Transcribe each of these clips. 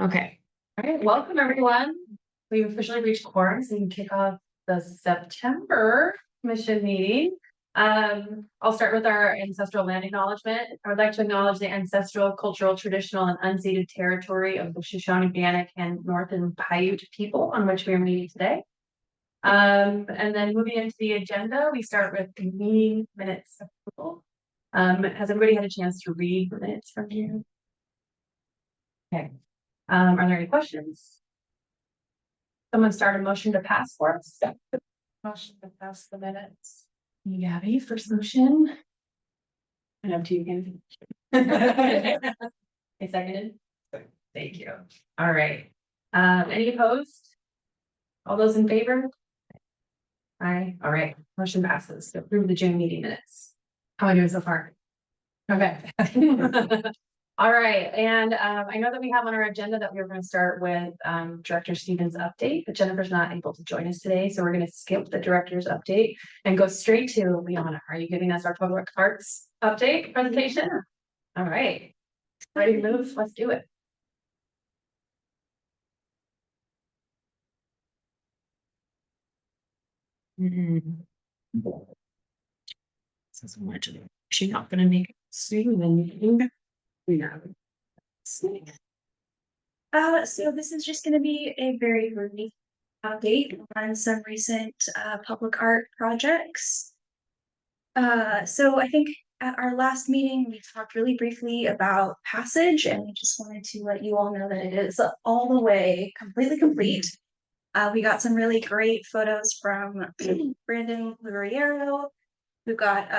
Okay. All right. Welcome, everyone. We've officially reached quorum, so we can kick off the September commission meeting. I'll start with our ancestral land acknowledgement. I would like to acknowledge the ancestral, cultural, traditional, and unceded territory of the Shoshone, Bannock, and Northern Paiute people on which we are meeting today. And then moving into the agenda, we start with the meeting minutes approval. Has everybody had a chance to read the minutes from here? Okay. Are there any questions? Someone start a motion to pass for us. Motion to pass the minutes. Gabby, first motion. And up to you, Gabby. I seconded. Thank you. All right. Any opposed? All those in favor? Aye. All right. Motion passes to approve the June meeting minutes. How are we doing so far? Okay. All right, and I know that we have on our agenda that we were going to start with Director Stevens' update, but Jennifer's not able to join us today, so we're going to skip the director's update and go straight to Leona. Are you giving us our public arts update presentation? All right, ready to move? Let's do it. This is much of it. She's not going to make it soon, then so this is just going to be a very brief update on some recent public art projects. So I think at our last meeting, we talked really briefly about Passage, and we just wanted to let you all know that it is all the way completely complete. We got some really great photos from Brandon Luriero, who got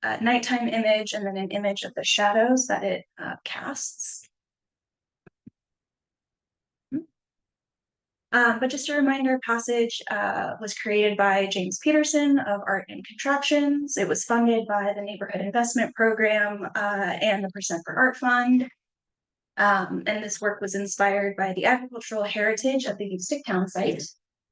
a nighttime image and then an image of the shadows that it casts. But just a reminder, Passage was created by James Peterson of Art and Contraptions. It was funded by the Neighborhood Investment Program and the Percent for Art Fund. And this work was inspired by the agricultural heritage of the Ustick town site.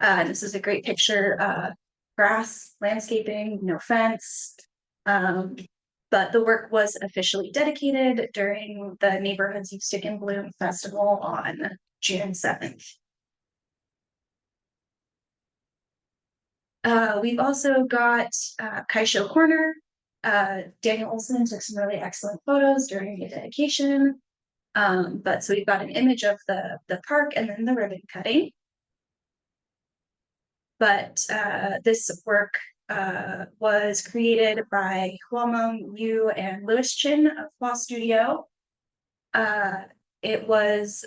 This is a great picture, grass, landscaping, no fence. But the work was officially dedicated during the Neighborhoods Ustick in Bloom Festival on June 7th. We've also got Kaisho Corner. Daniel Olson took some really excellent photos during the dedication. But so we've got an image of the park and then the ribbon cutting. But this work was created by Huameng Yu and Louis Chin of Hua Studio. It was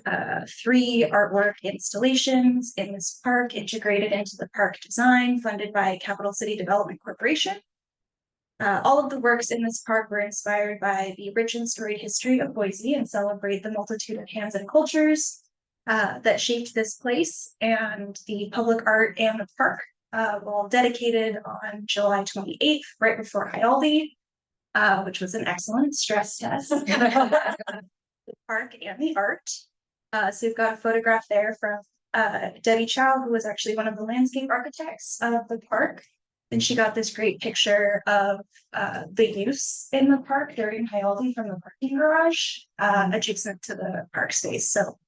3 artwork installations in this park integrated into the park design funded by Capital City Development Corporation. All of the works in this park were inspired by the rich and storied history of Boise and celebrate the multitude of hands and cultures that shaped this place. And the public art and the park were all dedicated on July 28th, right before Hialdi, which was an excellent stress test. The park and the art. So we've got a photograph there from Debbie Chow, who was actually one of the landscape architects of the park. And she got this great picture of the use in the park during Hialdi from the parking garage adjacent to the park space. So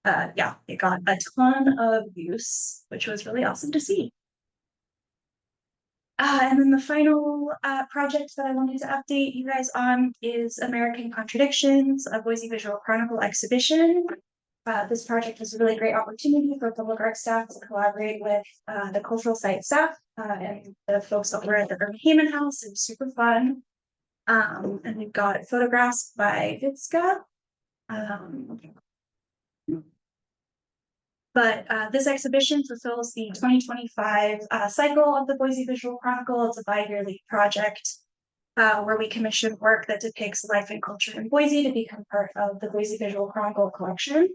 yeah, it got a ton of use, which was really awesome to see. And then the final project that I wanted to update you guys on is American Contradictions, a Boise Visual Chronicle exhibition. This project was a really great opportunity for public art staff to collaborate with the cultural site staff and the folks over at the Irma Heyman House. It was super fun. And we've got photographs by Vitska. But this exhibition fulfills the 2025 cycle of the Boise Visual Chronicle. It's a bi-yearly project where we commission work that depicts life and culture in Boise to become part of the Boise Visual Chronicle collection.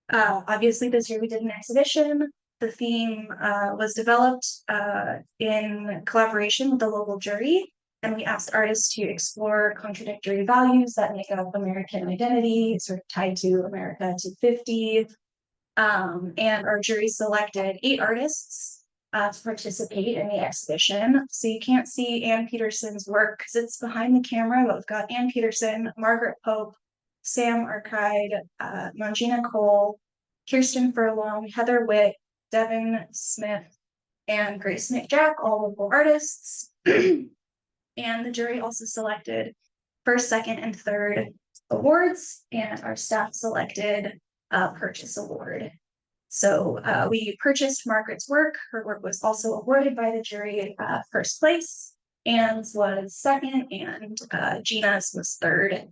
Obviously, this year we did an exhibition. The theme was developed in collaboration with the local jury, and we asked artists to explore contradictory values that make up American identity, sort of tied to America 250. And our jury selected 8 artists to participate in the exhibition. So you can't see Ann Peterson's work because it's behind the camera, but we've got Ann Peterson, Margaret Pope, Sam Arkide, Mangina Cole, Kirsten Furlong, Heather Witt, Devin Smith, and Grace McJack, all local artists. And the jury also selected first, second, and third awards, and our staff selected a purchase award. So we purchased Margaret's work. Her work was also awarded by the jury first place. Anne's was second, and Gina's was third.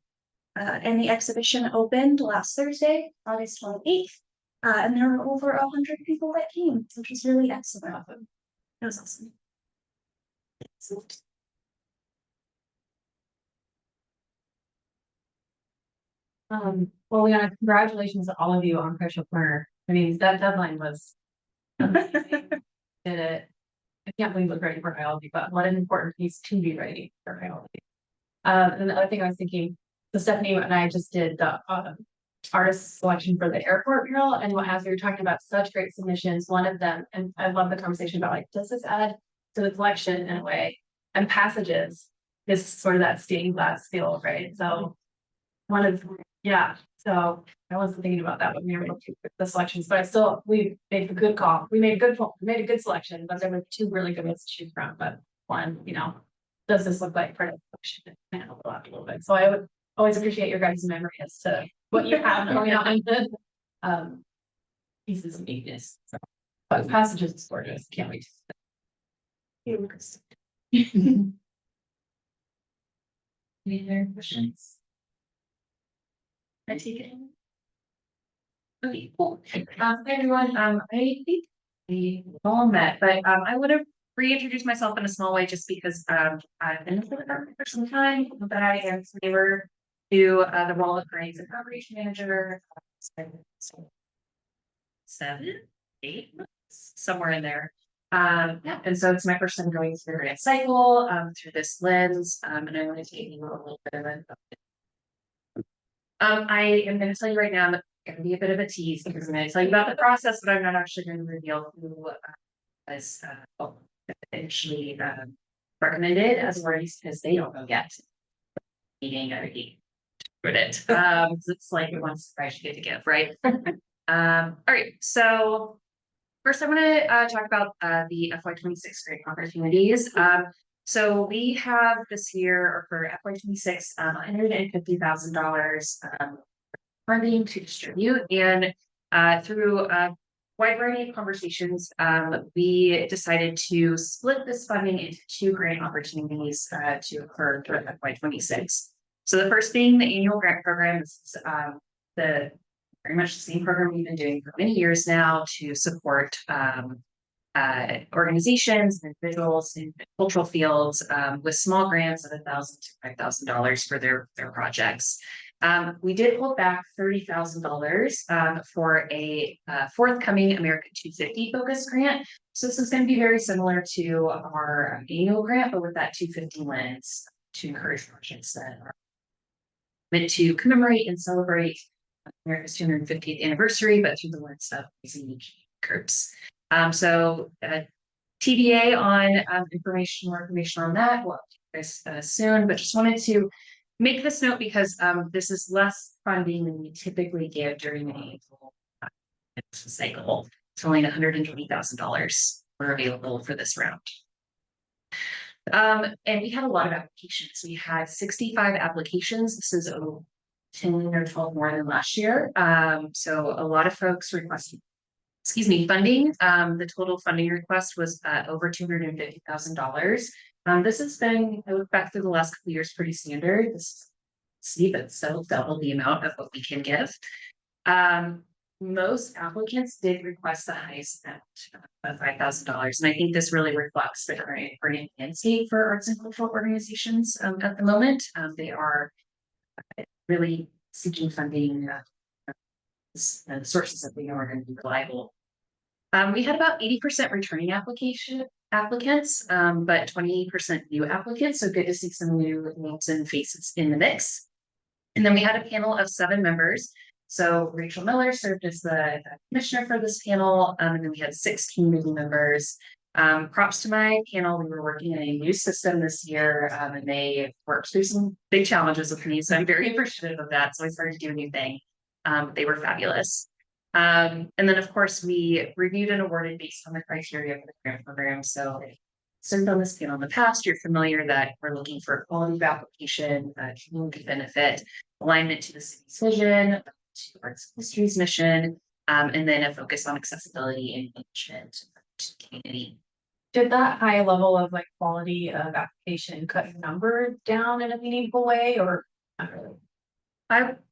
And the exhibition opened last Thursday, August 28th. And there were over 100 people that came, which was really excellent. It was awesome. Excellent. Well, Leona, congratulations to all of you on Crucial Corner. I mean, that deadline was amazing. Did it. I can't believe we're ready for biology, but what an important piece to be ready for biology. And the other thing I was thinking, so Stephanie and I just did the artist selection for the airport mural, and as we were talking about such great submissions, one of them, and I love the conversation about like, does this add to the collection in a way? And passages is sort of that stained glass feel, right? So one of, yeah, so I wasn't thinking about that when we were looking at the selections, but we made a good call. We made a good selection, but there were two really good ones to choose from, but one, does this look like part of the collection? And overlap a little bit. So I would always appreciate your guys' memory as to what you have going on in the pieces of neatness. So, but passages is gorgeous. Can't wait to see that. Any other questions? I take it. Okay, cool. Hi everyone. I think we all met, but I would have reintroduced myself in a small way just because I've been with the department for some time, but I am neighbor to the role of grants and operation manager. 7, 8 months, somewhere in there. Yeah, and so it's my first time going through the grant cycle through this lens, and I want to take you a little bit of it. I am going to tell you right now, I'm going to be a bit of a tease because I'm going to tell you about the process, but I'm not actually going to reveal who was actually recommended as worries because they don't know yet. Meeting already with it. It's like one surprise you get to give, right? All right, so first I want to talk about the FY26 grant opportunities. So we have this year, or for FY26, $150,000 funding to distribute, and through a wide variety of conversations, we decided to split this funding into 2 grant opportunities to occur through FY26. So the first being the annual grant program. This is the very much the same program we've been doing for many years now to support organizations and individuals in cultural fields with small grants of $1,000 to $5,000 for their projects. We did hold back $30,000 for a forthcoming America 250 focus grant. So this is going to be very similar to our annual grant, but with that 250 lens to encourage projects that are meant to commemorate and celebrate America's 250th anniversary, but through the lens of these unique groups. So TBA on more information on that. We'll this soon, but just wanted to make this note because this is less funding than we typically give during the annual cycle. It's only $120,000 were available for this round. And we had a lot of applications. We had 65 applications. This is 10 or 12 more than last year. So a lot of folks requested, funding. The total funding request was over $250,000. This has been, I look back through the last couple of years, pretty standard. But so double the amount of what we can give. Most applicants did request the highest amount of $5,000. And I think this really reflects the current grant landscape for arts and cultural organizations at the moment. They are really seeking funding the sources that we know are going to be reliable. We had about 80% returning applicants, but 28% new applicants. So good to see some new names and faces in the mix. And then we had a panel of 7 members. So Rachel Miller served as the commissioner for this panel, and then we had 6 community members. Props to my panel, we were working in a new system this year, and they worked through some big challenges with me, so I'm very appreciative of that, so I started to do a new thing. They were fabulous. And then, of course, we reviewed and awarded based on the criteria for the grant program, so served on this panel in the past, you're familiar that we're looking for quality of application, community benefit, alignment to the city's vision, to arts and history's mission, and then a focus on accessibility and engagement to the community. Did that high level of like quality of application cut your number down in a meaningful way or not really?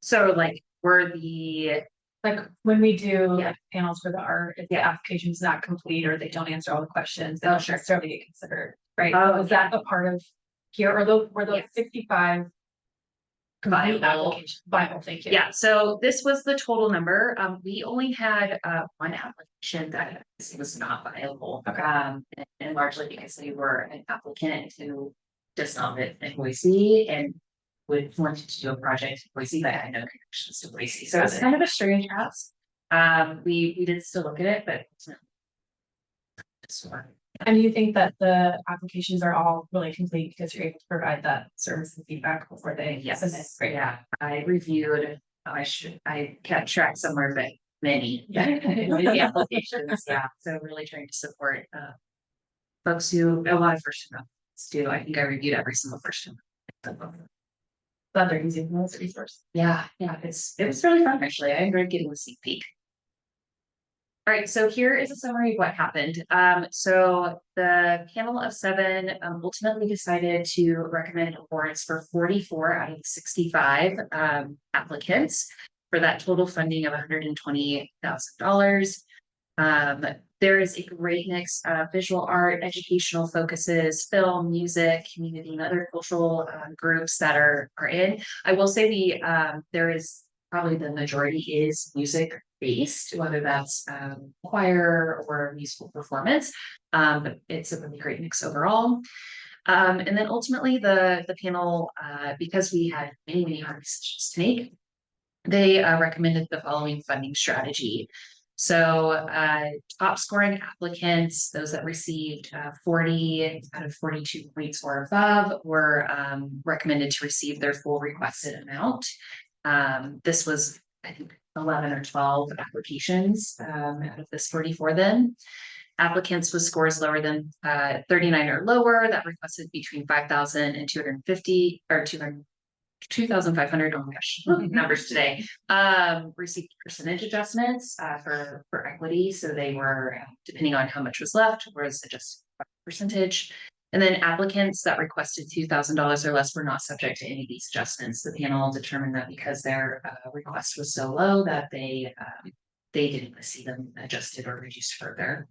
So like we're the Like when we do Yeah. like panels for the art, if the application is not complete or they don't answer all the questions, they Oh, don't sure. necessarily get considered, right? Oh, Was that a part of here or were those Yes. 65 complete Viable. applications? Viable, thank you. Yeah, so this was the total number. We only had one application that was not viable. Okay. And largely because they were an applicant who does not live in Boise and would wanted to do a project in Boise, but had no connections to Boise. So it's kind of a strange ask. We did still look at it, but it's not. And do you think that the applications are all really complete because you're able to provide that service and feedback before they submit? Yes, Great. yeah, I reviewed, I kept track somewhere, but many applications, yeah, so really trying to support folks who, a lot of first time do, I think I reviewed every single first time. Glad they're using them as a resource. Yeah, it was really fun, actually, I enjoyed getting the sneak peek. All right, so here is a summary of what happened. So the panel of 7 ultimately decided to recommend awards for 44 out of 65 applicants for that total funding of $120,000. There is a great mix of visual art, educational focuses, film, music, community, and other cultural groups that are in. I will say there is probably the majority is music based, whether that's choir or musical performance. But it's a really great mix overall. And then ultimately the panel, because we had many hard decisions to make, they recommended the following funding strategy. So top scoring applicants, those that received 40 out of 42 points or above, were recommended to receive their full requested amount. This was, I think, 11 or 12 applications out of this 44 then. Applicants with scores lower than 39 or lower that requested between 5,000 and 250 or 2,500, oh my gosh, numbers today, received percentage adjustments for equity. So they were, depending on how much was left, was adjusted by percentage. And then applicants that requested $2,000 or less were not subject to any of these adjustments. The panel determined that because their request was so low that they didn't see them adjusted or reduced further.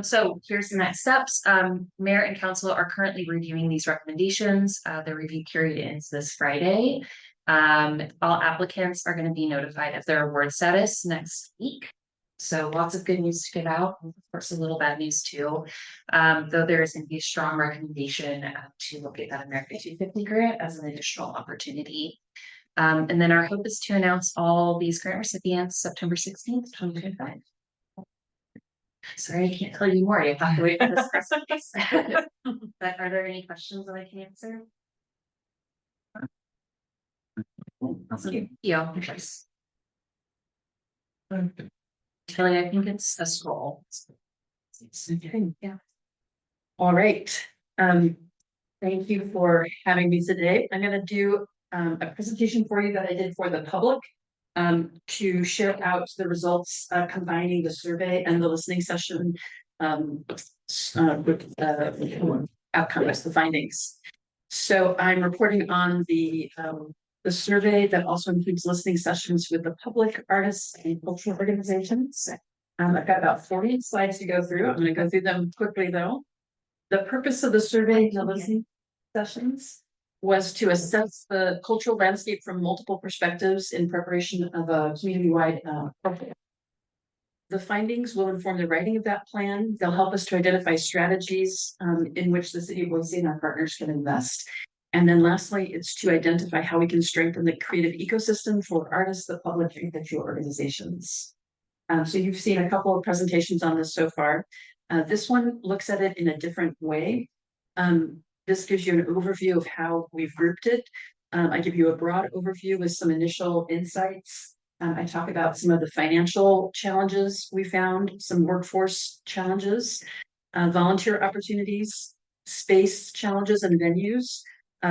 So here's the next steps. Mayor and council are currently reviewing these recommendations. The review period ends this Friday. All applicants are going to be notified of their award status next week. So lots of good news to get out, of course, a little bad news too. Though there is going to be a strong recommendation to look at that America 250 grant as an additional opportunity. And then our hope is to announce all these grant recipients September 16th, 2025. Sorry, I can't tell you more. You have to wait for this press release. But are there any questions that I can answer? Yeah, Kelly, I think it's a scroll. Yeah. All right. Thank you for having me today. I'm going to do a presentation for you that I did for the public to share out the results, combining the survey and the listening session with outcomes, the findings. So I'm reporting on the survey that also includes listening sessions with the public, artists, and cultural organizations. I've got about 40 slides to go through. I'm going to go through them quickly though. The purpose of the survey and the listening sessions was to assess the cultural landscape from multiple perspectives in preparation of a community-wide program. The findings will inform the writing of that plan. They'll help us to identify strategies in which the city of Boise and our partners can invest. And then lastly, it's to identify how we can strengthen the creative ecosystem for artists, the public, and cultural organizations. So you've seen a couple of presentations on this so far. This one looks at it in a different way. This gives you an overview of how we've grouped it. I give you a broad overview with some initial insights. I talk about some of the financial challenges we found, some workforce challenges, volunteer opportunities, space challenges and venues,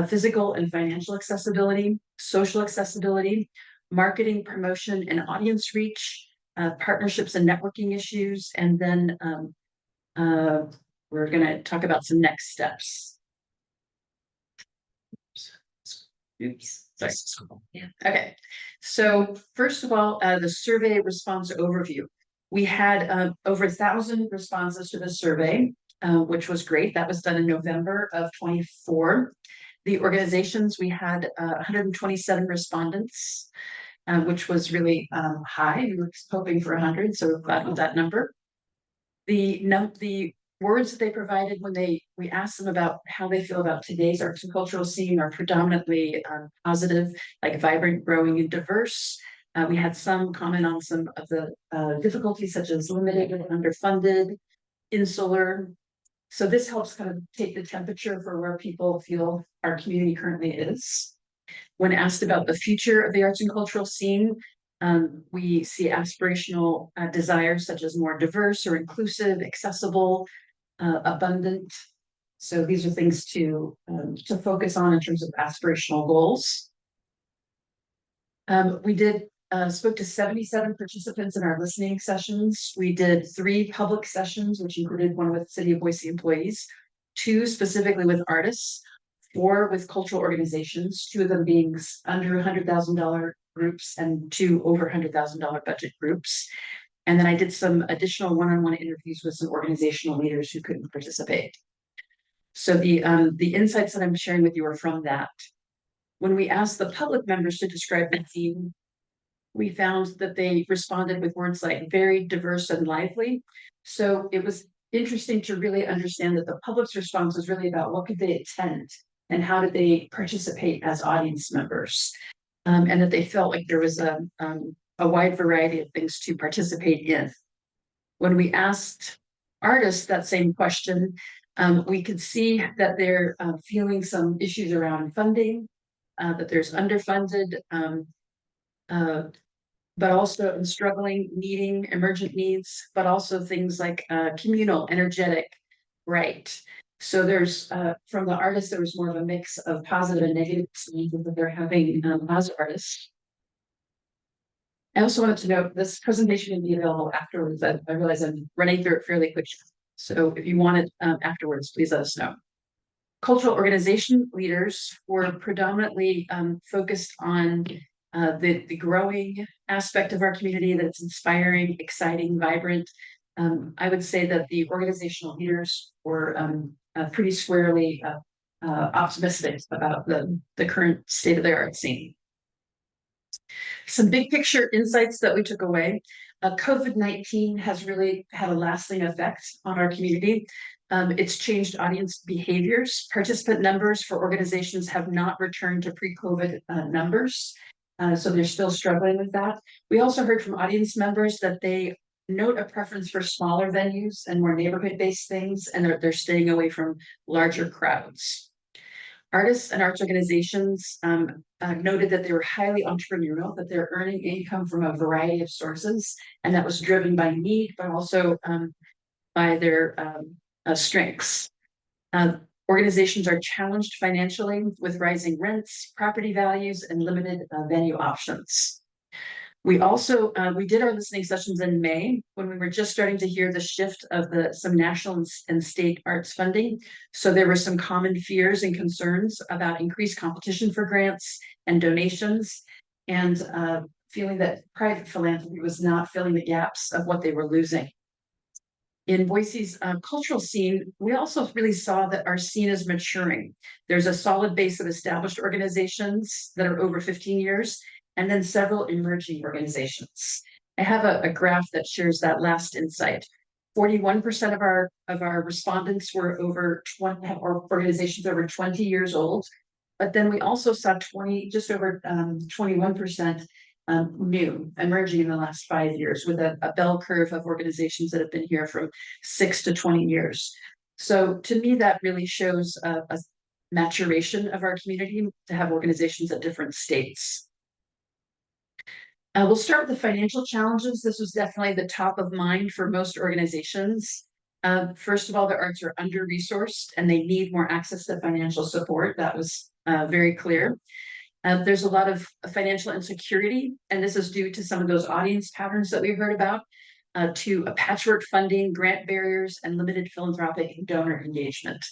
physical and financial accessibility, social accessibility, marketing, promotion, and audience reach, partnerships and networking issues, and then we're going to talk about some next steps. Oops, sorry. Yeah. Okay, so first of all, the survey response overview. We had over 1,000 responses to the survey, which was great. That was done in November of 24. The organizations, we had 127 respondents, which was really high. We were hoping for 100, so we're glad with that number. The words that they provided when we asked them about how they feel about today's arts and cultural scene are predominantly positive, like vibrant, growing, and diverse. We had some comment on some of the difficulties, such as limited and underfunded, insular. So this helps kind of take the temperature for where people feel our community currently is. When asked about the future of the arts and cultural scene, we see aspirational desires such as more diverse or inclusive, accessible, abundant. So these are things to focus on in terms of aspirational goals. We spoke to 77 participants in our listening sessions. We did 3 public sessions, which included one with City of Boise employees, 2 specifically with artists, 4 with cultural organizations, 2 of them being under $100,000 groups and 2 over $100,000 budget groups. And then I did some additional one-on-one interviews with some organizational leaders who couldn't participate. So the insights that I'm sharing with you are from that. When we asked the public members to describe the theme, we found that they responded with words like varied, diverse, and lively. So it was interesting to really understand that the public's response was really about what could they attend and how did they participate as audience members, and that they felt like there was a wide variety of things to participate in. When we asked artists that same question, we could see that they're feeling some issues around funding, that there's underfunded, but also struggling, needing emergent needs, but also things like communal, energetic, right. So there's, from the artists, there was more of a mix of positive and negative experiences that they're having as artists. I also wanted to note this presentation can be available afterwards. I realize I'm running through it fairly quickly. So if you want it afterwards, please let us know. Cultural organization leaders were predominantly focused on the growing aspect of our community that's inspiring, exciting, vibrant. I would say that the organizational leaders were pretty squarely optimistic about the current state of the art scene. Some big picture insights that we took away. COVID-19 has really had a lasting effect on our community. It's changed audience behaviors. Participant numbers for organizations have not returned to pre-COVID numbers. So they're still struggling with that. We also heard from audience members that they note a preference for smaller venues and more neighborhood-based things, and they're staying away from larger crowds. Artists and arts organizations noted that they were highly entrepreneurial, that they're earning income from a variety of sources, and that was driven by need, but also by their strengths. Organizations are challenged financially with rising rents, property values, and limited venue options. We also, we did our listening sessions in May when we were just starting to hear the shift of some national and state arts funding. So there were some common fears and concerns about increased competition for grants and donations, and feeling that private philanthropy was not filling the gaps of what they were losing. In Boise's cultural scene, we also really saw that our scene is maturing. There's a solid base of established organizations that are over 15 years, and then several emerging organizations. I have a graph that shares that last insight. 41% of our respondents were over 20, or organizations over 20 years old. But then we also saw just over 21% new, emerging in the last 5 years with a bell curve of organizations that have been here from 6 to 20 years. So to me, that really shows a maturation of our community to have organizations at different states. We'll start with the financial challenges. This was definitely the top of mind for most organizations. First of all, the arts are under-resourced and they need more access to financial support. That was very clear. There's a lot of financial insecurity, and this is due to some of those audience patterns that we heard about, to a patchwork funding, grant barriers, and limited philanthropic donor engagement.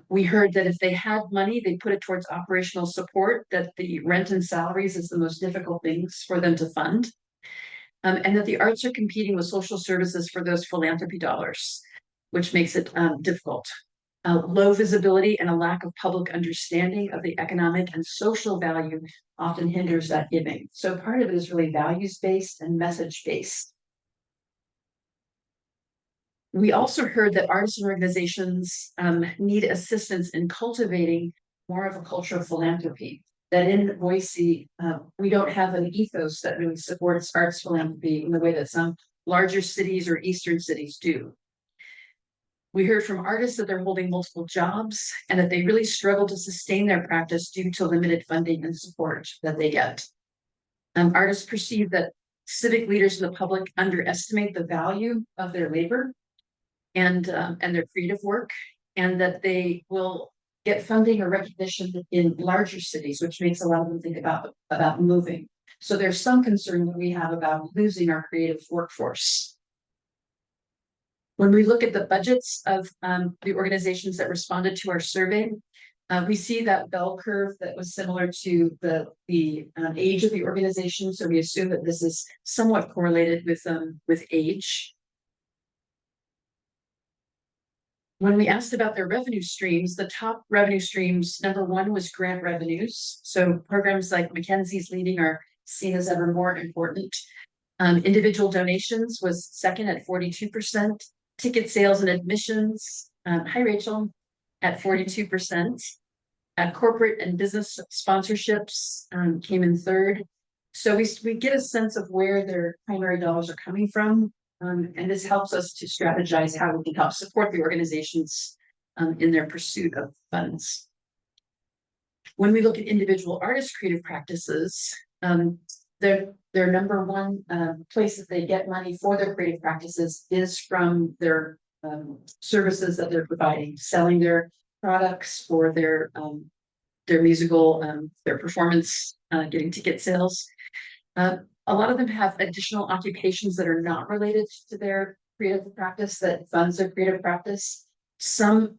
We heard that if they had money, they put it towards operational support, that the rent and salaries is the most difficult things for them to fund, and that the arts are competing with social services for those philanthropy dollars, which makes it difficult. Low visibility and a lack of public understanding of the economic and social value often hinders that giving. So part of it is really values-based and message-based. We also heard that artists and organizations need assistance in cultivating more of a culture of philanthropy. That in Boise, we don't have an ethos that really supports arts philanthropy in the way that some larger cities or eastern cities do. We heard from artists that they're holding multiple jobs and that they really struggle to sustain their practice due to limited funding and support that they get. Artists perceive that civic leaders in the public underestimate the value of their labor and their creative work, and that they will get funding or recognition in larger cities, which makes a lot of them think about moving. So there's some concern that we have about losing our creative workforce. When we look at the budgets of the organizations that responded to our survey, we see that bell curve that was similar to the age of the organization. So we assume that this is somewhat correlated with age. When we asked about their revenue streams, the top revenue streams, number one was grant revenues. So programs like Mackenzie's Leading are seen as ever more important. Individual donations was second at 42%. Ticket sales and admissions, hi Rachel, at 42%. Corporate and business sponsorships came in third. So we get a sense of where their primary dollars are coming from. And this helps us to strategize how we can help support the organizations in their pursuit of funds. When we look at individual artist creative practices, their number one place that they get money for their creative practices is from their services that they're providing, selling their products or their musical, their performance, getting ticket sales. A lot of them have additional occupations that are not related to their creative practice that funds their creative practice. Some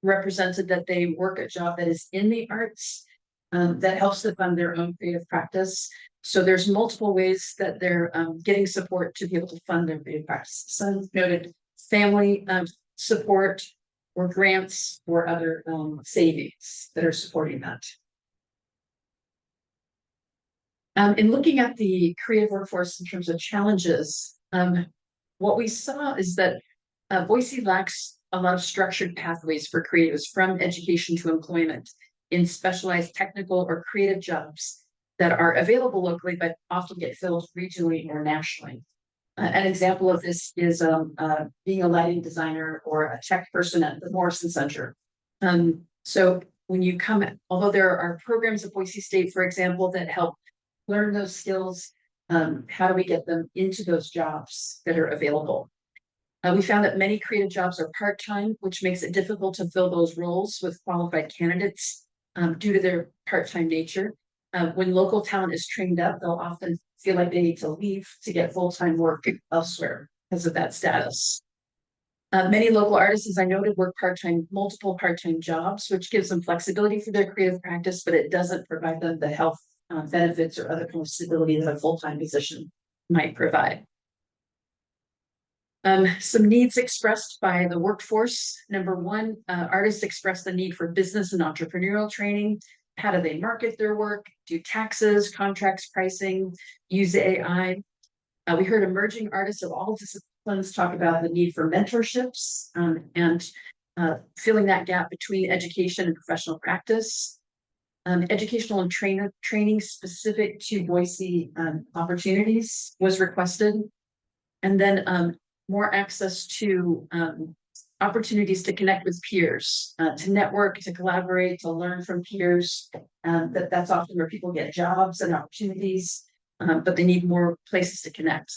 represented that they work a job that is in the arts that helps to fund their own creative practice. So there's multiple ways that they're getting support to be able to fund their creative practice. Some noted family support or grants or other savings that are supporting that. In looking at the creative workforce in terms of challenges, what we saw is that Boise lacks a lot of structured pathways for creatives from education to employment in specialized technical or creative jobs that are available locally, but often get filled regionally or nationally. An example of this is being a lighting designer or a tech person at the Morrison Center. So when you come, although there are programs at Boise State, for example, that help learn those skills, how do we get them into those jobs that are available? We found that many creative jobs are part-time, which makes it difficult to fill those roles with qualified candidates due to their part-time nature. When local talent is trained up, they'll often feel like they need to leave to get full-time work elsewhere because of that status. Many local artists, as I noted, work part-time, multiple part-time jobs, which gives them flexibility for their creative practice, but it doesn't provide them the health benefits or other kind of stability that a full-time position might provide. Some needs expressed by the workforce. Number one, artists express the need for business and entrepreneurial training. How do they market their work, do taxes, contracts, pricing, use AI? We heard emerging artists of all disciplines talk about the need for mentorships and filling that gap between education and professional practice. Educational and training specific to Boise opportunities was requested. And then more access to opportunities to connect with peers, to network, to collaborate, to learn from peers. That's often where people get jobs and opportunities, but they need more places to connect.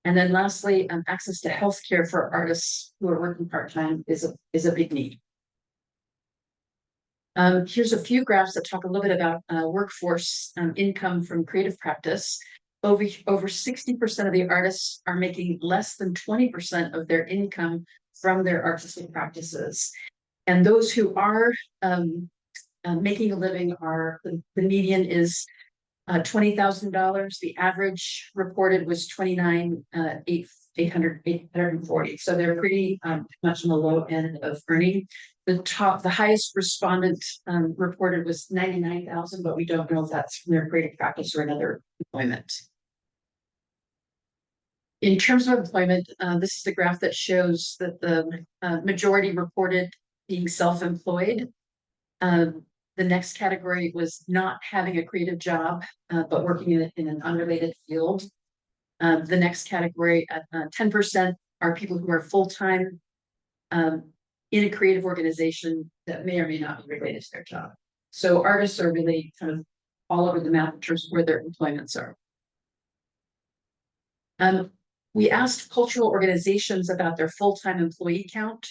And then lastly, access to healthcare for artists who are working part-time is a big need. Here's a few graphs that talk a little bit about workforce income from creative practice. Over 60% of the artists are making less than 20% of their income from their artistic practices. And those who are making a living are, the median is $20,000. The average reported was $29,840. So they're pretty much on the low end of earning. The highest respondent reported was 99,000, but we don't know if that's from their creative practice or another employment. In terms of employment, this is the graph that shows that the majority reported being self-employed. The next category was not having a creative job, but working in an unrelated field. The next category at 10% are people who are full-time in a creative organization that may or may not be related to their job. So artists are really kind of all over the map in terms of where their employments are. We asked cultural organizations about their full-time employee count.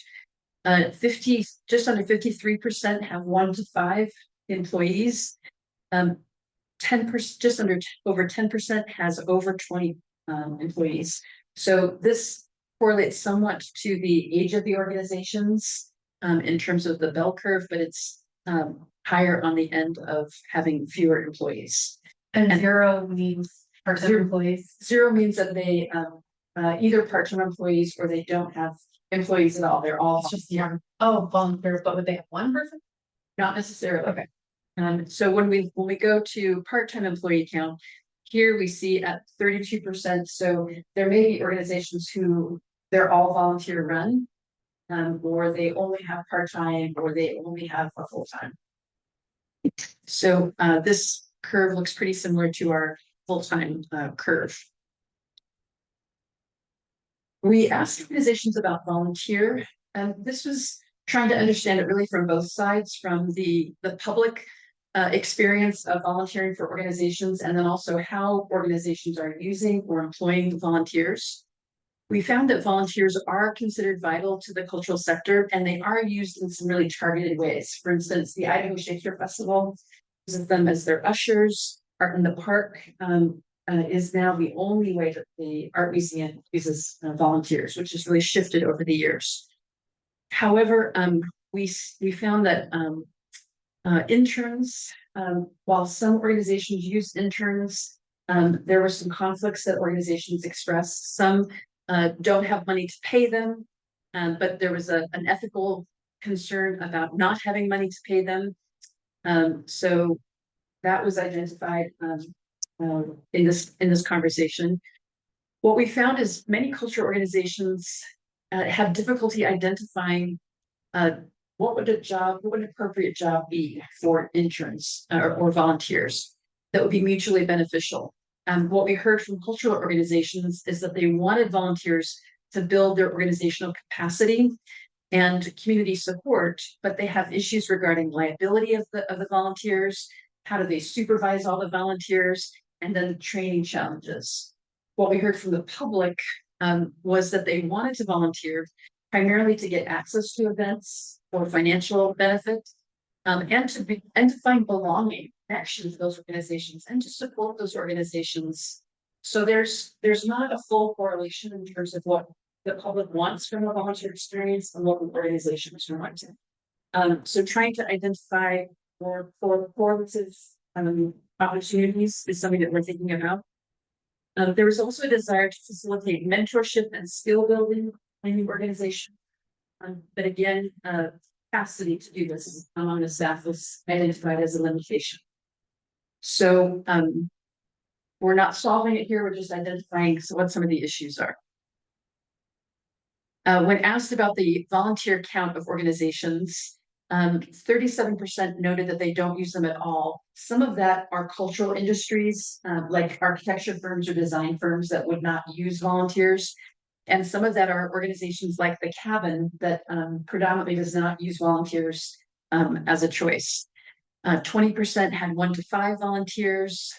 Just under 53% have 1 to 5 employees. 10%, just over 10% has over 20 employees. So this correlates somewhat to the age of the organizations in terms of the bell curve, but it's higher on the end of having fewer employees. And zero means part-time employees. Zero means that they either part-time employees or they don't have employees at all. They're all It's just volunteers, but would they have one person? not necessarily. Okay. So when we go to part-time employee count, here we see at 32%. So there may be organizations who they're all volunteer run, or they only have part-time, or they only have a full-time. So this curve looks pretty similar to our full-time curve. We asked organizations about volunteer, and this was trying to understand it really from both sides, from the public experience of volunteering for organizations, and then also how organizations are using or employing volunteers. We found that volunteers are considered vital to the cultural sector, and they are used in some really targeted ways. For instance, the Idaho Shakespeare Festival uses them as their ushers. Art in the Park is now the only way that the art museum uses volunteers, which has really shifted over the years. However, we found that interns, while some organizations use interns, there were some conflicts that organizations expressed. Some don't have money to pay them, but there was an ethical concern about not having money to pay them. So that was identified in this conversation. What we found is many cultural organizations have difficulty identifying what would an appropriate job be for interns or volunteers that would be mutually beneficial. What we heard from cultural organizations is that they wanted volunteers to build their organizational capacity and community support, but they have issues regarding liability of the volunteers. How do they supervise all the volunteers? And then the training challenges. What we heard from the public was that they wanted to volunteer primarily to get access to events or financial benefit, and to find belonging actually to those organizations and to support those organizations. So there's not a full correlation in terms of what the public wants from a volunteer experience and what the organizations want. So trying to identify more formative opportunities is something that we're thinking about. There was also a desire to facilitate mentorship and skill building in the organization. But again, capacity to do this among the staff was identified as a limitation. So we're not solving it here, we're just identifying what some of the issues are. When asked about the volunteer count of organizations, 37% noted that they don't use them at all. Some of that are cultural industries, like architecture firms or design firms that would not use volunteers. And some of that are organizations like the Cabin that predominantly does not use volunteers as a choice. 20% had 1 to 5 volunteers.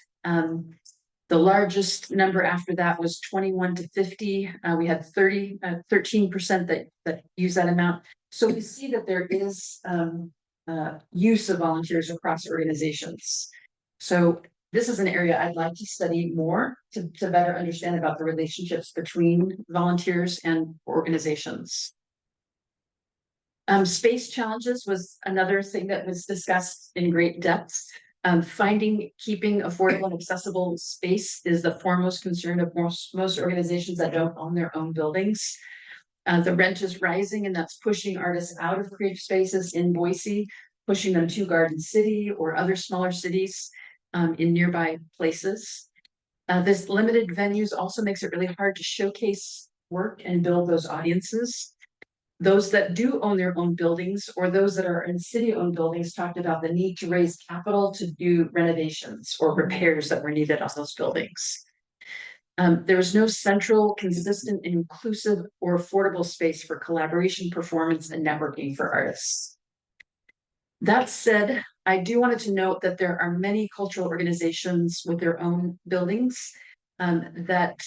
The largest number after that was 21 to 50. We had 13% that use that amount. So we see that there is use of volunteers across organizations. So this is an area I'd like to study more to better understand about the relationships between volunteers and organizations. Space challenges was another thing that was discussed in great depth. Keeping affordable and accessible space is the foremost concern of most organizations that don't own their own buildings. The rent is rising, and that's pushing artists out of creative spaces in Boise, pushing them to Garden City or other smaller cities in nearby places. This limited venues also makes it really hard to showcase work and build those audiences. Those that do own their own buildings or those that are in city-owned buildings talked about the need to raise capital to do renovations or repairs that were needed on those buildings. There was no central, consistent, inclusive, or affordable space for collaboration, performance, and networking for artists. That said, I do want to note that there are many cultural organizations with their own buildings that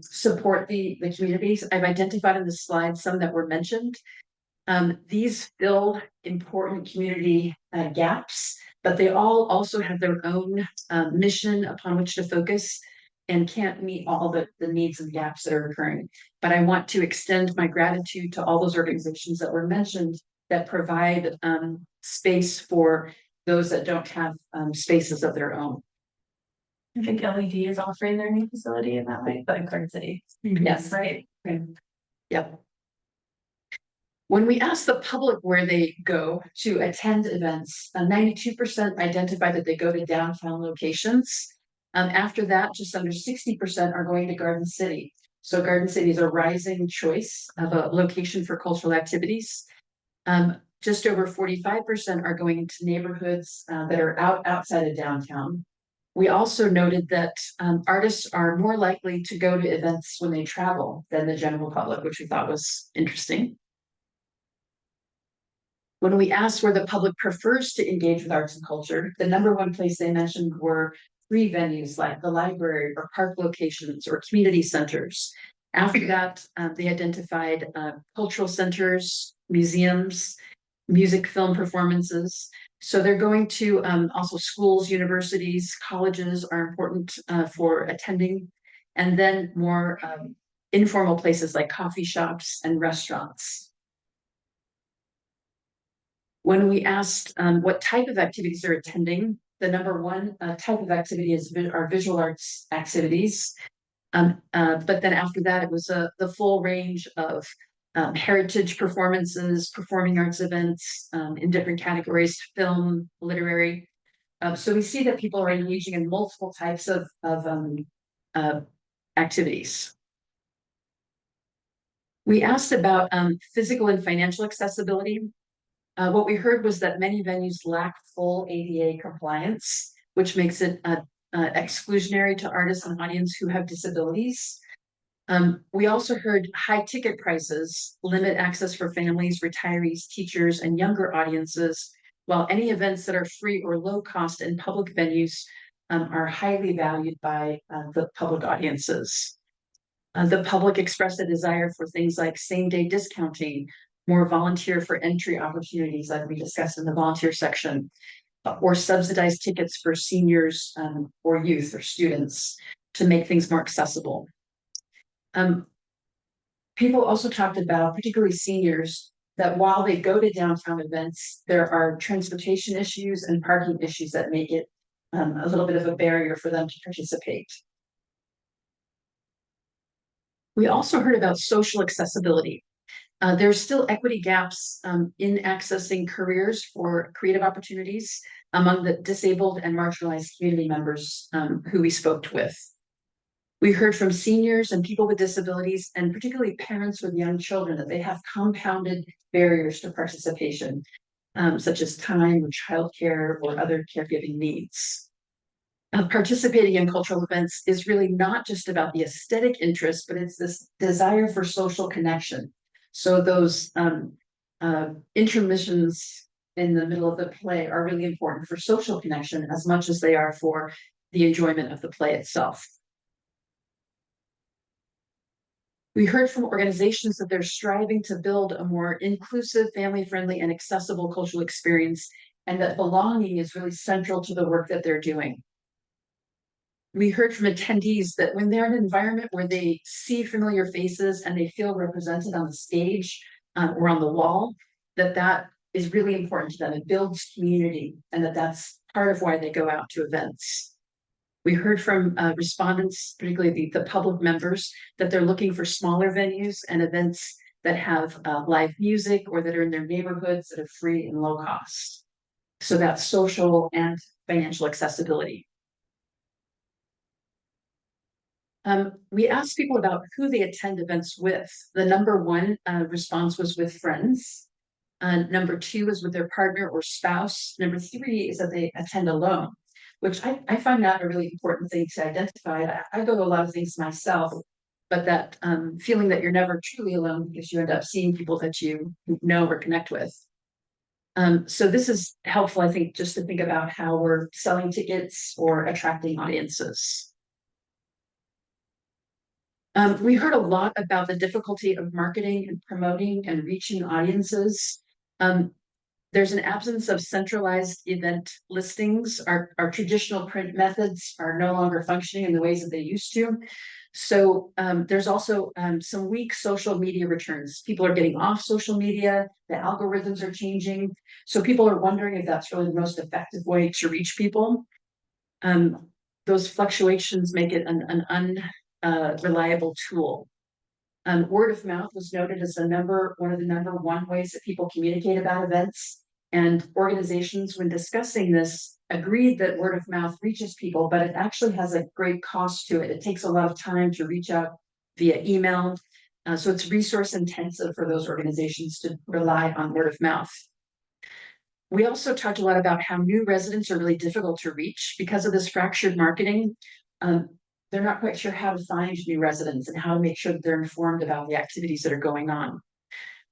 support the communities. I've identified in the slide some that were mentioned. These fill important community gaps, but they all also have their own mission upon which to focus and can't meet all the needs and gaps that are occurring. But I want to extend my gratitude to all those organizations that were mentioned that provide space for those that don't have spaces of their own. I think LED is offering their new facility in that way, but in Garden City. Yes. Right. Yep. When we ask the public where they go to attend events, 92% identify that they go to downtown locations. After that, just under 60% are going to Garden City. So Garden City is a rising choice of a location for cultural activities. Just over 45% are going to neighborhoods that are outside of downtown. We also noted that artists are more likely to go to events when they travel than the general public, which we thought was interesting. When we asked where the public prefers to engage with arts and culture, the #1 place they mentioned were free venues like the library or park locations or community centers. After that, they identified cultural centers, museums, music, film performances. So they're going to also schools, universities, colleges are important for attending, and then more informal places like coffee shops and restaurants. When we asked what type of activities they're attending, the #1 type of activity are visual arts activities. But then after that, it was the full range of heritage performances, performing arts events in different categories, film, literary. So we see that people are engaging in multiple types of activities. We asked about physical and financial accessibility. What we heard was that many venues lack full ADA compliance, which makes it exclusionary to artists and audience who have disabilities. We also heard high ticket prices limit access for families, retirees, teachers, and younger audiences, while any events that are free or low cost in public venues are highly valued by the public audiences. The public expressed a desire for things like same-day discounting, more volunteer for entry opportunities, like we discussed in the volunteer section, or subsidized tickets for seniors or youth or students to make things more accessible. People also talked about, particularly seniors, that while they go to downtown events, there are transportation issues and parking issues that make it a little bit of a barrier for them to participate. We also heard about social accessibility. There's still equity gaps in accessing careers for creative opportunities among the disabled and marginalized community members who we spoke with. We heard from seniors and people with disabilities, and particularly parents with young children, that they have compounded barriers to participation. such as time or childcare or other caregiving needs. Participating in cultural events is really not just about the aesthetic interest, but it's this desire for social connection. So those intermissions in the middle of the play are really important for social connection as much as they are for the enjoyment of the play itself. We heard from organizations that they're striving to build a more inclusive, family-friendly, and accessible cultural experience, and that belonging is really central to the work that they're doing. We heard from attendees that when they're in an environment where they see familiar faces and they feel represented on the stage or on the wall, that is really important to them. It builds community, and that's part of why they go out to events. We heard from respondents, particularly the public members, that they're looking for smaller venues and events that have live music or that are in their neighborhoods that are free and low cost. So that's social and financial accessibility. We asked people about who they attend events with. The number one response was with friends. Number two is with their partner or spouse. Number three is that they attend alone, which I find that a really important thing to identify. I go to a lot of things myself, but that feeling that you're never truly alone because you end up seeing people that you know or connect with. So this is helpful, I think, just to think about how we're selling tickets or attracting audiences. We heard a lot about the difficulty of marketing and promoting and reaching audiences. There's an absence of centralized event listings. Our traditional print methods are no longer functioning in the ways that they used to. So there's also some weak social media returns. People are getting off social media, the algorithms are changing. So people are wondering if that's really the most effective way to reach people. Those fluctuations make it an unreliable tool. Word of mouth was noted as one of the number one ways that people communicate about events. And organizations, when discussing this, agreed that word of mouth reaches people, but it actually has a great cost to it. It takes a lot of time to reach out via email. So it's resource intensive for those organizations to rely on word of mouth. We also talked a lot about how new residents are really difficult to reach because of this fractured marketing. They're not quite sure how to find new residents and how to make sure that they're informed about the activities that are going on.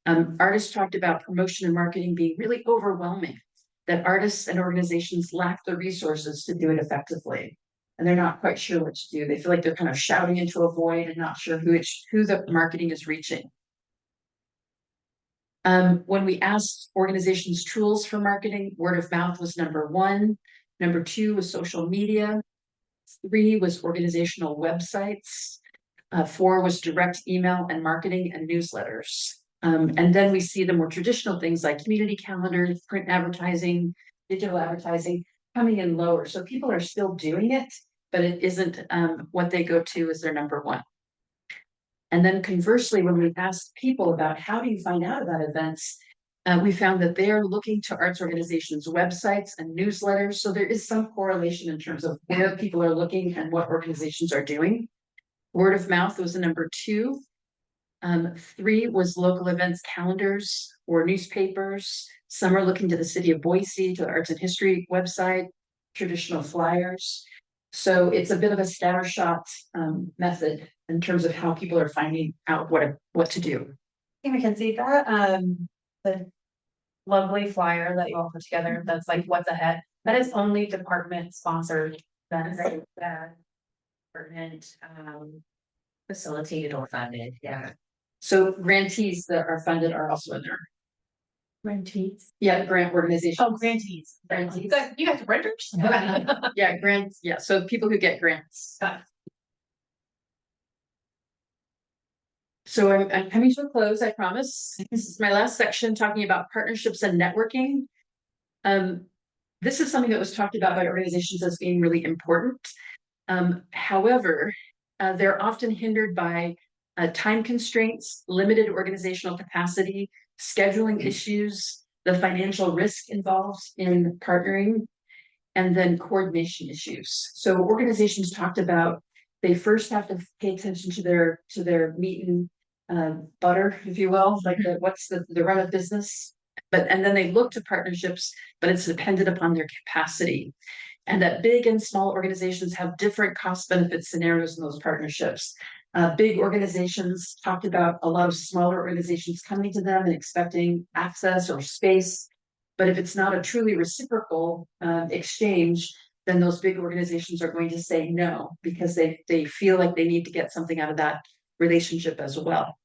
Artists talked about promotion and marketing being really overwhelming, that artists and organizations lack the resources to do it effectively. And they're not quite sure what to do. They feel like they're kind of shouting into a void and not sure who the marketing is reaching. When we asked organizations tools for marketing, word of mouth was number one. Number two was social media. 3 was organizational websites. 4 was direct email and marketing and newsletters. And then we see the more traditional things like community calendars, print advertising, digital advertising coming in lower. So people are still doing it, but it isn't what they go to as their number one. And then conversely, when we asked people about how do you find out about events, we found that they are looking to arts organizations' websites and newsletters. So there is some correlation in terms of where people are looking and what organizations are doing. Word of mouth was the number 2. 3 was local events calendars or newspapers. Some are looking to the city of Boise, to the Arts and History website, traditional flyers. So it's a bit of a scattershot method in terms of how people are finding out what to do. Hey, Mackenzie, that the lovely flyer that you all put together, that's like what's ahead, that is only department sponsored. That's That department facilitated or funded, yeah. So grantees that are funded are also in there. grantees. Yeah, grant organizations. Oh, grantees. Grantees. You got the printers? Yeah, grants. Yeah, so people who get grants. So I'm coming to a close, I promise. This is my last section talking about partnerships and networking. This is something that was talked about by organizations as being really important. However, they're often hindered by time constraints, limited organizational capacity, scheduling issues, the financial risk involved in partnering, and then coordination issues. So organizations talked about they first have to pay attention to their meat and butter, if you will, like what's the run of business and then they look to partnerships, but it's dependent upon their capacity. And that big and small organizations have different cost benefit scenarios in those partnerships. Big organizations talked about a lot of smaller organizations coming to them and expecting access or space. But if it's not a truly reciprocal exchange, then those big organizations are going to say no, because they feel like they need to get something out of that relationship as well.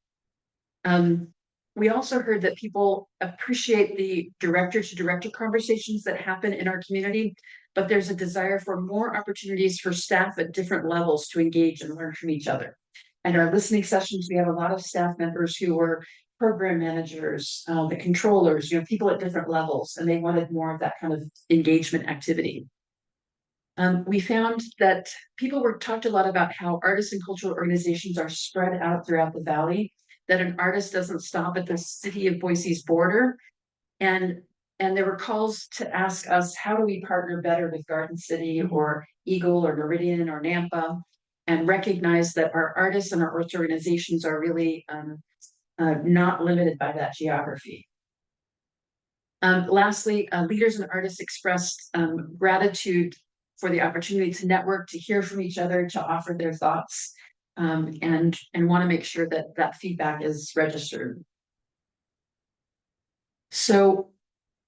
We also heard that people appreciate the director to director conversations that happen in our community, but there's a desire for more opportunities for staff at different levels to engage and learn from each other. And our listening sessions, we have a lot of staff members who were program managers, the controllers, people at different levels, and they wanted more of that kind of engagement activity. We found that people were talked a lot about how artists and cultural organizations are spread out throughout the valley, that an artist doesn't stop at the city of Boise's border. And there were calls to ask us, how do we partner better with Garden City or Eagle or Meridian or Nampa, and recognize that our artists and our arts organizations are really not limited by that geography. Lastly, leaders and artists expressed gratitude for the opportunity to network, to hear from each other, to offer their thoughts, and want to make sure that that feedback is registered. So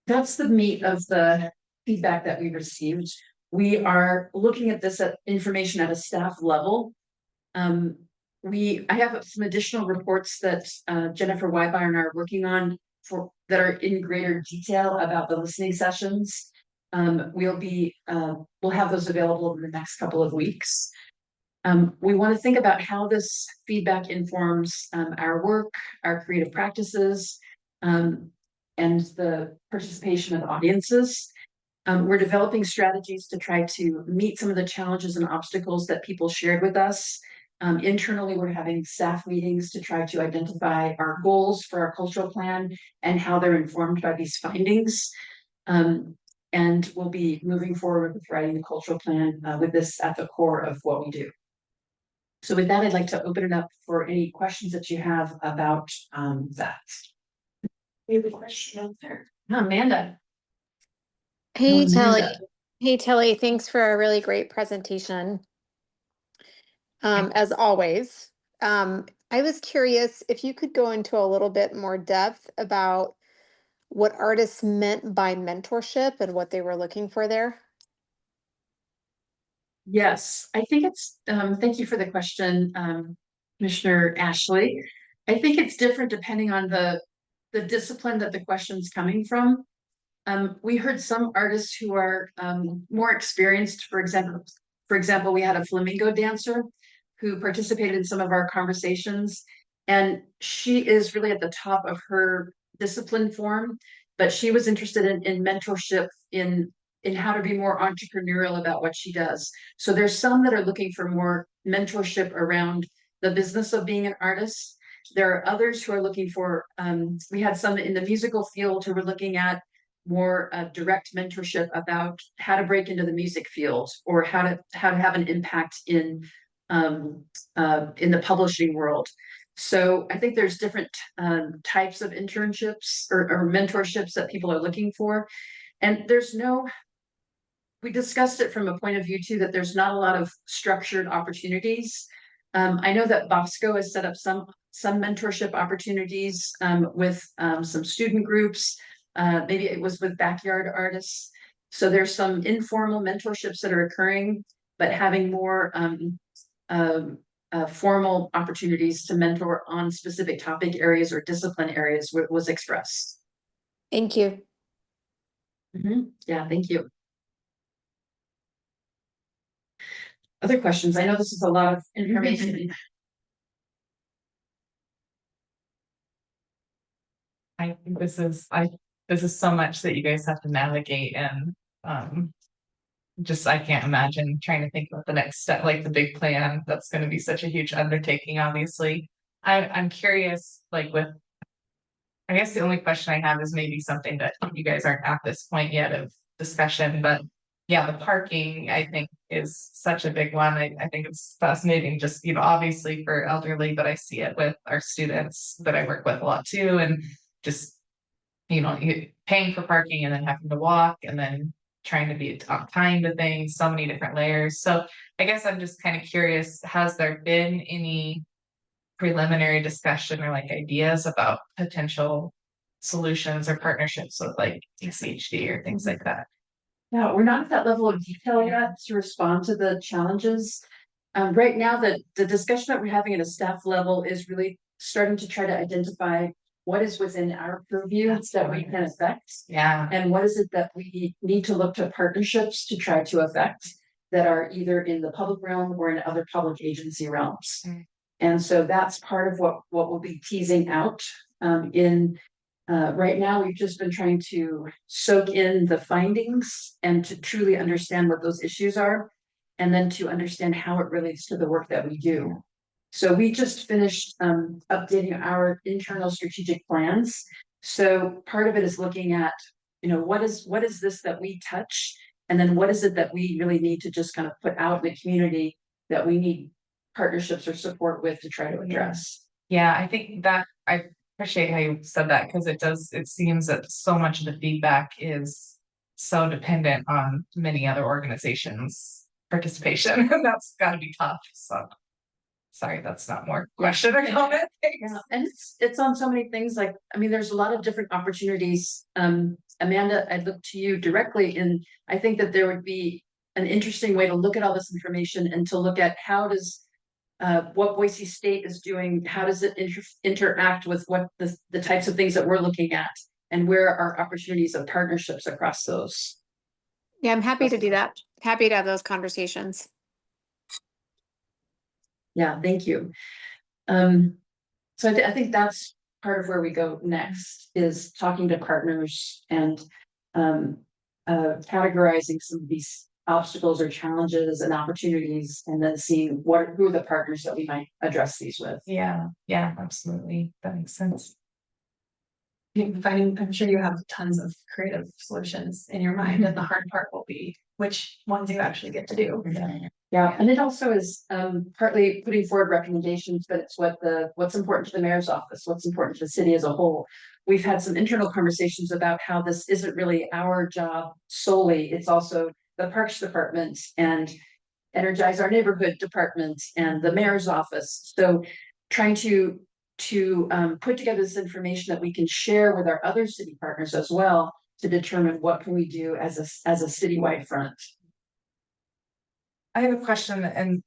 that's the meat of the feedback that we received. We are looking at this information at a staff level. I have some additional reports that Jennifer Weibeyer and I are working on that are in greater detail about the listening sessions. We'll have those available in the next couple of weeks. We want to think about how this feedback informs our work, our creative practices, and the participation of audiences. We're developing strategies to try to meet some of the challenges and obstacles that people shared with us. Internally, we're having staff meetings to try to identify our goals for our cultural plan and how they're informed by these findings. And we'll be moving forward with writing the cultural plan with this at the core of what we do. So with that, I'd like to open it up for any questions that you have about that. We have a question out there. Amanda. Hey, Telly. Amanda. Hey, Telly, thanks for a really great presentation. As always. I was curious if you could go into a little bit more depth about what artists meant by mentorship and what they were looking for there. Yes, I think it's, thank you for the question, Commissioner Ashley. I think it's different depending on the discipline that the question's coming from. We heard some artists who are more experienced. For example, we had a flamenco dancer who participated in some of our conversations, and she is really at the top of her discipline form, but she was interested in mentorship in how to be more entrepreneurial about what she does. So there's some that are looking for more mentorship around the business of being an artist. There are others who are looking for, we had some in the musical field who were looking at more direct mentorship about how to break into the music field, or how to have an impact in the publishing world. So I think there's different types of internships or mentorships that people are looking for. And we discussed it from a point of view too, that there's not a lot of structured opportunities. I know that Bosco has set up some mentorship opportunities with some student groups. Maybe it was with backyard artists. So there's some informal mentorships that are occurring, but having more formal opportunities to mentor on specific topic areas or discipline areas was expressed. Thank you. Yeah, thank you. Other questions? I know this is a lot of information. I think this is so much that you guys have to navigate, and I can't imagine trying to think about the next step, like the big plan. That's going to be such a huge undertaking, obviously. I'm curious, I guess the only question I have is maybe something that you guys aren't at this point yet of discussion, but yeah, the parking, I think, is such a big one. I think it's fascinating, just, obviously for elderly, but I see it with our students that I work with a lot too. And just you know, paying for parking and then having to walk and then trying to be on time to things, so many different layers. So I guess I'm just kind of curious, has there been any preliminary discussion or like ideas about potential solutions or partnerships with like ECHD or things like that? No, we're not at that level of detail yet to respond to the challenges. Right now, the discussion that we're having at a staff level is really starting to try to identify what is within our purview that we can affect. Yeah. And what is it that we need to look to partnerships to try to affect that are either in the public realm or in other public agency realms. Mm. And so that's part of what we'll be teasing out right now, we've just been trying to soak in the findings and to truly understand what those issues are, and then to understand how it relates to the work that we do. So we just finished updating our internal strategic plans. So part of it is looking at, you know, what is this that we touch, and then what is it that we really need to just kind of put out in the community that we need partnerships or support with to try to address. Yeah, I think that I appreciate how you said that because it seems that so much of the feedback is so dependent on many other organizations' participation, and that's gotta be tough. So sorry, that's not more question or comment. Yeah, and it's on so many things, like, I mean, there's a lot of different opportunities. Amanda, I'd look to you directly, and I think that there would be an interesting way to look at all this information and to look at how does what Boise State is doing, how does it interact with what the types of things that we're looking at, and where are opportunities of partnerships across those. Yeah, I'm happy to do that. Happy to have those conversations. Yeah, thank you. So I think that's part of where we go next, is talking to partners and categorizing some of these obstacles or challenges and opportunities, and then seeing who are the partners that we might address these with. Yeah, absolutely. That makes sense. I'm sure you have tons of creative solutions in your mind, and the hard part will be which ones you actually get to do. Yeah, and it also is partly putting forward recommendations, but it's what's important to the mayor's office, what's important to the city as a whole. We've had some internal conversations about how this isn't really our job solely, it's also the Parks Department and Energize Our Neighborhood Department and the mayor's office. So trying to put together this information that we can share with our other city partners as well, to determine what can we do as a citywide front. I have a question, and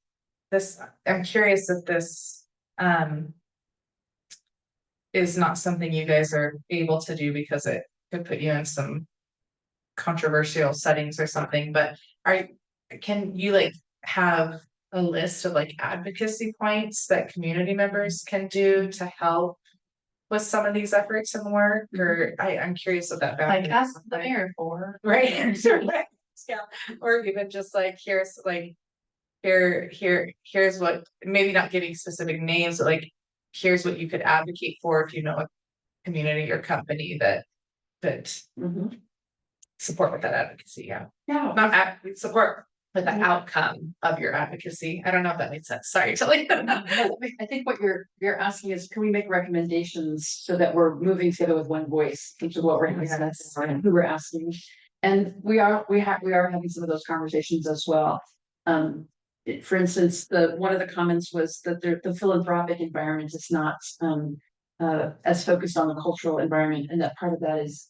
this, I'm curious if this is not something you guys are able to do because it could put you in some controversial settings or something, but can you like have a list of like advocacy points that community members can do to help with some of these efforts and work? Or I'm curious what that Like boundary ask is the like. mayor for. Right. Yeah, or even just like here's what, maybe not giving specific names, but like here's what you could advocate for if you know a community or company that support with that advocacy. Yeah, not support with the outcome of your advocacy. I don't know if that makes sense. Sorry to like I think what you're asking is, can we make recommendations so that we're moving together with one voice, which is what we're and who we're asking. And we are having some of those conversations as well. For instance, one of the comments was that the philanthropic environment is not as focused on the cultural environment, and that part of that is,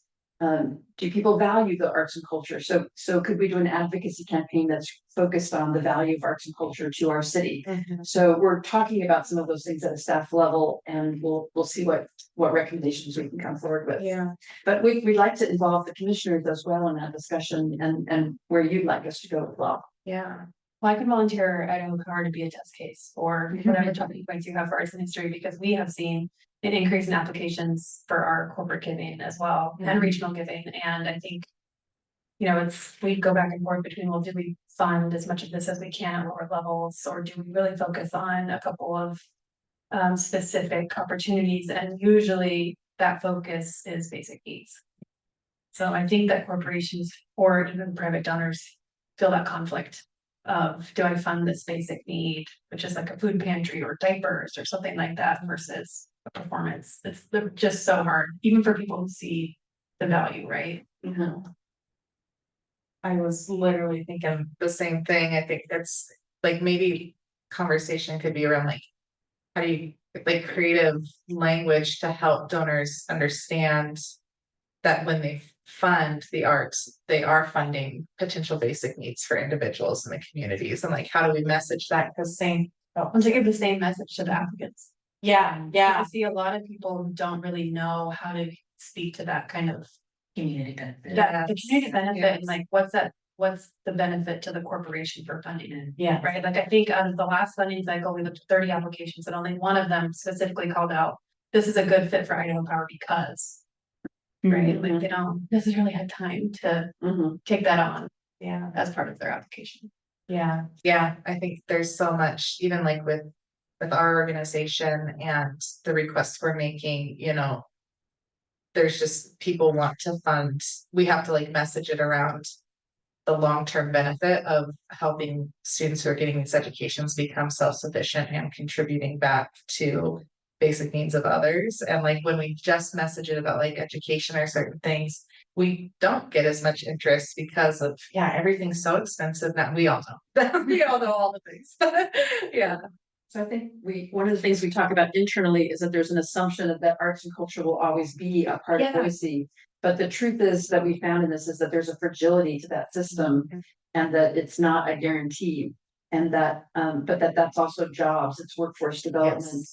do people value the arts and culture? So could we do an advocacy campaign that's focused on the value of arts and culture to our city? So we're talking about some of those things at a staff level, and we'll see what recommendations we can come forward with. Yeah. But we'd like to involve the commissioners as well in that discussion, and where you'd like us to go as well. Yeah. Well, I could volunteer at OCR to be a test case for whatever talking points you have for arts and history, because we have seen an increase in applications for our corporate giving as well, and regional giving. And I think, you know, we go back and forth between, well, do we fund as much of this as we can, lower levels, or do we really focus on a couple of specific opportunities? And usually that focus is basic needs. So I think that corporations or even private donors feel that conflict of, do I fund this basic need, which is like a food pantry or diapers or something like that, versus a performance. It's just so hard, even for people who see the value, right? I was literally thinking the same thing. I think it's like maybe conversation could be around like, how do you, like creative language to help donors understand that when they fund the arts, they are funding potential basic needs for individuals in the communities, and like, how do we message that? Because same. And to give the same message to the applicants. Yeah, I see a lot of people who don't really know how to speak to that kind of. Community benefit. That, the community benefit, yes. and like, what's the benefit to the corporation for funding it? Yeah. Right, like I think out of the last funding cycle, we looked at 30 applications and only one of them specifically called out, this is a good fit for Idaho Power because. Right, like they don't necessarily have time to take that on Yeah. as part of their application. Yeah, yeah, I think there's so much, even like with our organization and the requests we're making, you know. There's just people want to fund, we have to like message it around. The long-term benefit of helping students who are getting these educations become self-sufficient and contributing back to basic needs of others. And like when we just message it about like education or certain things, we don't get as much interest because of, yeah, everything's so expensive now. We all know. We all know all the things. Yeah. So I think one of the things we talk about internally is that there's an assumption that arts and culture will always be a part of Yeah. Boise. But the truth is that we found in this is that there's a fragility to that system and that it's not a guarantee. And that, but that's also jobs, it's workforce development.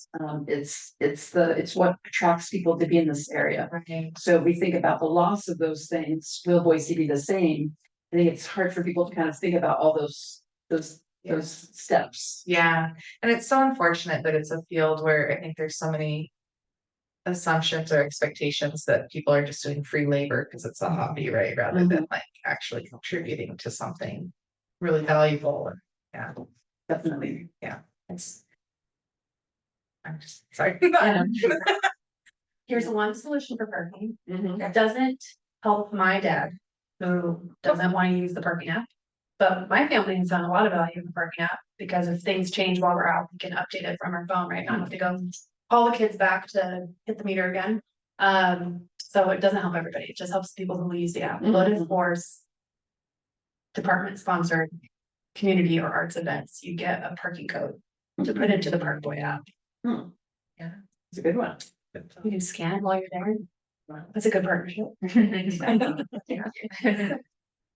It's what attracts people to be in this area. Okay. So if we think about the loss of those things, will Boise be the same? I think it's hard for people to kind of think about all those steps. Yeah, and it's so unfortunate that it's a field where I think there's so many assumptions or expectations that people are just doing free labor because it's a hobby, right? Rather than like actually contributing to something really valuable. And yeah, Definitely. it's. I'm just sorry. Here's one solution for parking. Mhm. It doesn't help my dad, who doesn't want to use the parking app. But my family has found a lot of value in the parking app because if things change while we're out, we can update it from our phone, right? Not have to go call the kids back to hit the meter again. So it doesn't help everybody. It just helps people who use the app. But of course, department sponsored community or arts events, you get a parking code to put into the Park Boy app. It's a good one. You can scan it while you're there. That's a good partnership.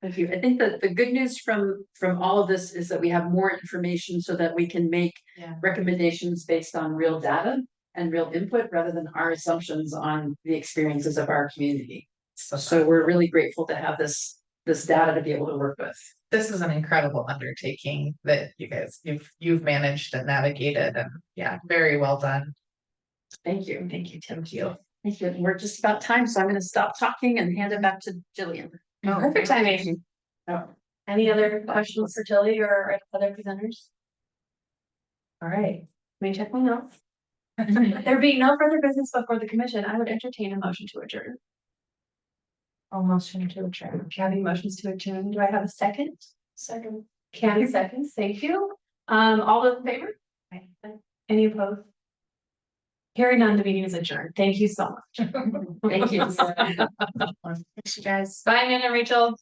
Thank you. I think that the good news from all of this is that we have more information so that we can make Yeah. recommendations based on real data and real input rather than our assumptions on the experiences of our community. So we're really grateful to have this data to be able to work with. This is an incredible undertaking that you guys you've managed and navigated, and yeah, very well done. Thank you. Thank you, Tim. Thank you. We're just about time, so I'm going to stop talking and hand it back to Jillian. Perfect timing. Oh. Any other questions for Tilly or other presenters? All right, let me check my notes. There being no further business before the commission, I would entertain a motion to adjourn. A motion to adjourn. Kathy motions to adjourn. Do I have a second? Second. Kathy seconds. Thank you. All those in favor? Any opposed? Hearing none, the meeting is adjourned. Thank you so much. Thank you. Thanks, you guys. Bye, Nan and Rachel.